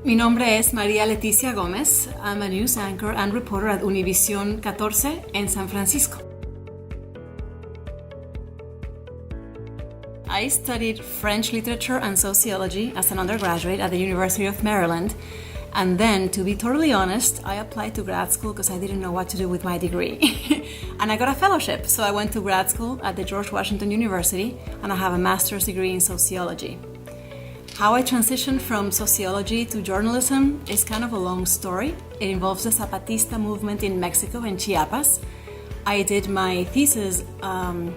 Mi nombre es María Leticia Gomez. I'm a news anchor and reporter at Univisión 14 en San Francisco. I studied French literature and sociology as an undergraduate at the University of Maryland. And then, to be totally honest, I applied to grad school because I didn't know what to do with my degree. And I got a fellowship, so I went to grad school at the George Washington University, and I have a master's degree in sociology. How I transitioned from sociology to journalism is kind of a long story. It involves the Zapatista movement in Mexico and Chiapas. I did my thesis, my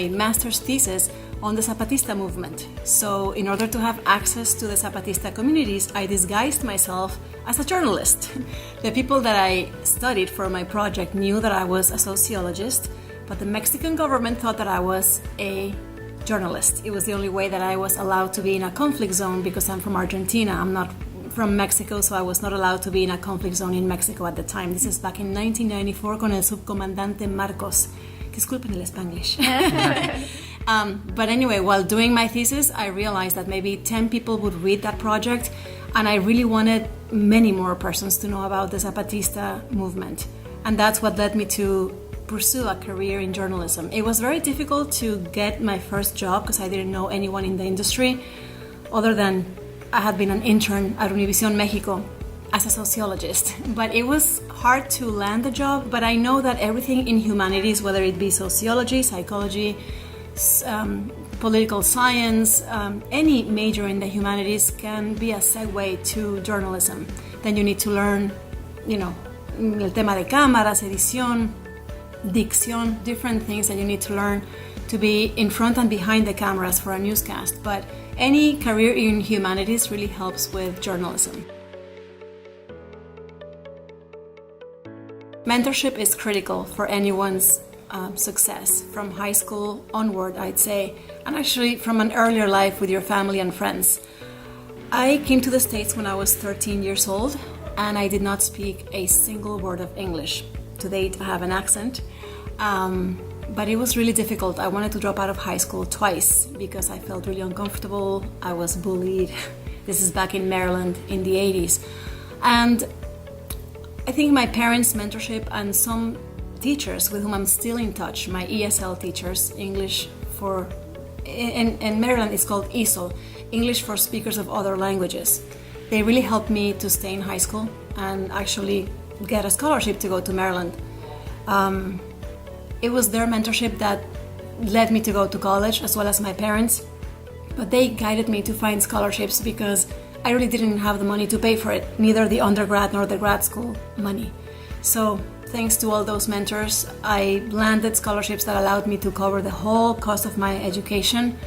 master's thesis on the Zapatista movement. So in order to have access to the Zapatista communities, I disguised myself as a journalist. The people that I studied for my project knew that I was a sociologist, but the Mexican government thought that I was a journalist. It was the only way that I was allowed to be in a conflict zone because I'm from Argentina. I'm not from Mexico, so I was not allowed to be in a conflict zone in Mexico at the time. This is back in 1994 con el subcomandante Marcos. Disculpen el Spanglish. But anyway, while doing my thesis, I realized that maybe 10 people would read that project, and I really wanted many more persons to know about the Zapatista movement. And that's what led me to pursue a career in journalism. It was very difficult to get my first job because I didn't know anyone in the industry other than I had been an intern at Univisión Mexico as a sociologist. But it was hard to land the job, but I know that everything in humanities, whether it be sociology, psychology, political science, any major in the humanities can be a segue to journalism. Then you need to learn, el tema de cámaras, edición, dicción, different things that you need to learn to be in front and behind the cameras for a newscast. But any career in humanities really helps with journalism. Mentorship is critical for anyone's success, from high school onward, I'd say, and actually from an earlier life with your family and friends. I came to the States when I was 13 years old, and I did not speak a single word of English. To date, I have an accent, but it was really difficult. I wanted to drop out of high school twice because I felt really uncomfortable. I was bullied. This is back in Maryland in the 80s. And I think my parents' mentorship and some teachers with whom I'm still in touch, my ESL teachers, English for, in Maryland it's called ESOL, English for Speakers of Other Languages. They really helped me to stay in high school and actually get a scholarship to go to Maryland. It was their mentorship that led me to go to college, as well as my parents, but they guided me to find scholarships because I really didn't have the money to pay for it, neither the undergrad nor the grad school money. So thanks to all those mentors, I landed scholarships that allowed me to cover the whole cost of my education,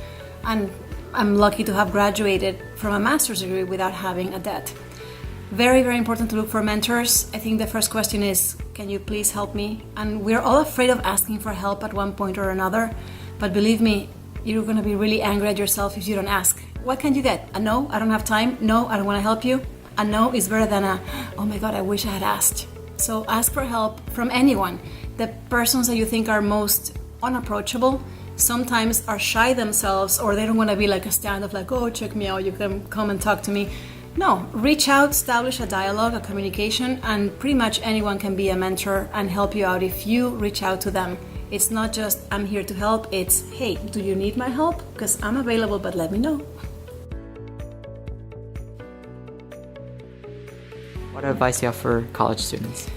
and I'm lucky to have graduated from a master's degree without having a debt. Very, very important to look for mentors. I think the first question is, can you please help me? And we're all afraid of asking for help at one point or another, but believe me, you're going to be really angry at yourself if you don't ask. What can you get? A no, I don't have time. No, I don't want to help you. A no is better than a, oh my God, I wish I had asked. So ask for help from anyone. The persons that you think are most unapproachable sometimes are shy themselves, or they don't want to be like a stand of like, oh, check me out, you can come and talk to me. No, reach out, establish a dialogue, a communication, and pretty much anyone can be a mentor and help you out if you reach out to them. It's not just, I'm here to help, it's, hey, do you need my help? Because I'm available, but let me know. What advice do you have for college students?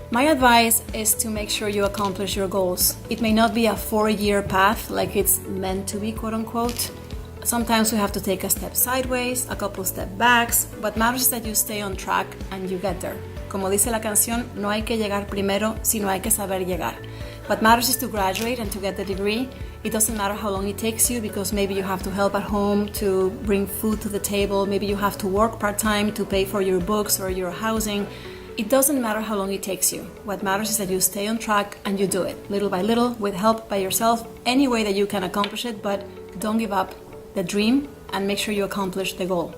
My advice is to make sure you accomplish your goals. It may not be a 4-year path like it's meant to be, quote unquote. Sometimes we have to take a step sideways, a couple step backs. What matters is that you stay on track and you get there. Como dice la canción, no hay que llegar primero, sino hay que saber llegar. What matters is to graduate and to get the degree. It doesn't matter how long it takes you, because maybe you have to help at home to bring food to the table. Maybe you have to work part-time to pay for your books or your housing. It doesn't matter how long it takes you. What matters is that you stay on track and you do it, little by little, with help by yourself, any way that you can accomplish it, but don't give up the dream and make sure you accomplish the goal.